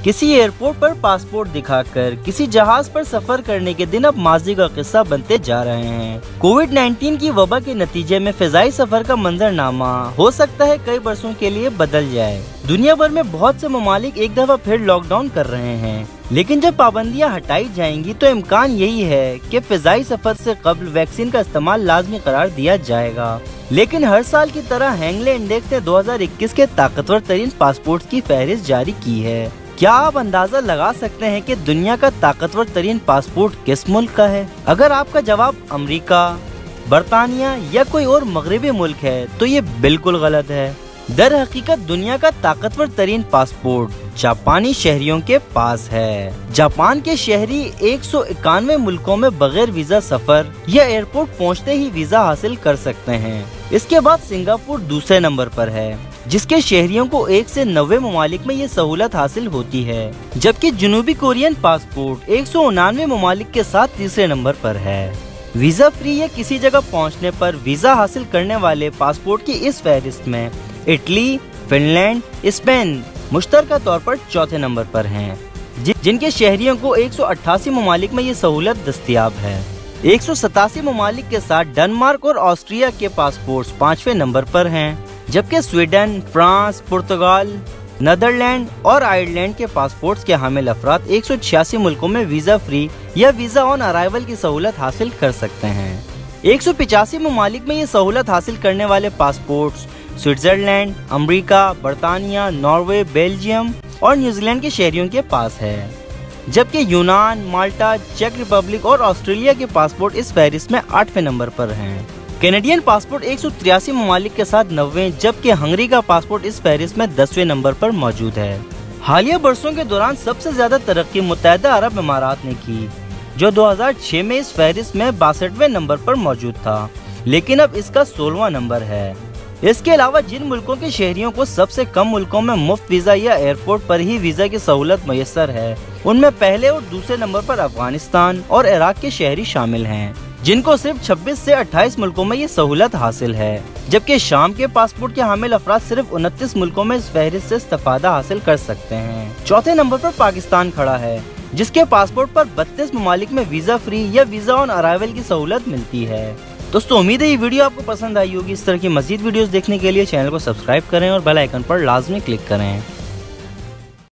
किसी एयरपोर्ट पर पासपोर्ट दिखाकर किसी जहाज पर सफर करने के दिन अब माजी का किस्सा बनते जा रहे हैं। कोविड-19 की वबा के नतीजे में फिजाई सफर का मंजरनामा हो सकता है कई बरसों के लिए बदल जाए। दुनिया भर में बहुत से ममालिक एक दफा फिर लॉकडाउन कर रहे हैं, लेकिन जब पाबंदियां हटाई जाएंगी तो इम्कान यही है कि फिजाई सफर से कबल वैक्सीन का इस्तेमाल लाजमी करार दिया जाएगा। लेकिन हर साल की तरह हैंगले इंडेक्स ने 2021 के ताकतवर तरीन पासपोर्ट की फहरिस्त जारी की है। क्या आप अंदाजा लगा सकते हैं कि दुनिया का ताकतवर तरीन पासपोर्ट किस मुल्क का है? अगर आपका जवाब अमेरिका, बरतानिया या कोई और मगरबी मुल्क है तो ये बिल्कुल गलत है। दर हकीकत दुनिया का ताकतवर तरीन पासपोर्ट जापानी शहरियों के पास है। जापान के शहरी 191 मुल्कों में बगैर वीजा सफर या एयरपोर्ट पहुंचते ही वीजा हासिल कर सकते हैं। इसके बाद सिंगापुर दूसरे नंबर पर है, जिसके शहरियों को 1 से 90 ममालिक में ये सहूलत हासिल होती है, जबकि जनूबी कोरियन पासपोर्ट 189 ममालिक के साथ तीसरे नंबर पर है। वीजा फ्री या किसी जगह पहुंचने पर वीजा हासिल करने वाले पासपोर्ट की इस फहरिस्त में इटली, फिनलैंड, स्पेन मुश्तरका तौर पर चौथे नंबर पर हैं, जिनके शहरियों को 188 ममालिक में ये सहूलत दस्तयाब है। 187 ममालिक के साथ डेनमार्क और ऑस्ट्रिया के पासपोर्ट्स 5वें नंबर पर हैं, जबकि स्वीडन, फ्रांस, पुर्तगाल, नीदरलैंड और आयरलैंड के पासपोर्ट्स के हामिल अफराद 186 मुल्कों में वीजा फ्री या वीजा ऑन अराइवल की सहूलत हासिल कर सकते हैं। 185 ममालिक में ये सहूलत हासिल करने वाले पासपोर्ट्स स्विट्जरलैंड, अमेरिका, बरतानिया, नॉर्वे, बेल्जियम और न्यूजीलैंड के शहरियों के पास है, जबकि यूनान, माल्टा, चेक रिपब्लिक और ऑस्ट्रेलिया के पासपोर्ट इस फहरिस्त में 8वें नंबर पर हैं। कैनेडियन पासपोर्ट 183 ममालिक के साथ 90, जबकि हंगरी का पासपोर्ट इस फहरिस्त में 10वें नंबर पर मौजूद है। हालिया बरसों के दौरान सबसे ज्यादा तरक्की मुत्तहिदा अरब अमारात ने की, जो 2006 में इस फहरिस्त में 62वें नंबर पर मौजूद था, लेकिन अब इसका 16वां नंबर है। इसके अलावा जिन मुल्कों के शहरियों को सबसे कम मुल्कों में मुफ्त वीजा या एयरपोर्ट पर ही वीजा की सहूलत मुयस्सर है, उनमें पहले और दूसरे नंबर पर अफगानिस्तान और इराक के शहरी शामिल हैं, जिनको सिर्फ 26 से 28 मुल्कों में ये सहूलत हासिल है, जबकि शाम के पासपोर्ट के हामिल अफराद सिर्फ 29 मुल्कों में इस फहरिस्त से इस्तेफादा हासिल कर सकते हैं। चौथे नंबर पर पाकिस्तान खड़ा है, जिसके पासपोर्ट पर 32 ममालिक में वीजा फ्री या वीजा ऑन अराइवल की सहूलत मिलती है। दोस्तों, उम्मीद है ये वीडियो आपको पसंद आई होगी। इस तरह की मज़ीद वीडियोस देखने के लिए चैनल को सब्सक्राइब करें और बेल आइकन पर लाजमी क्लिक करें।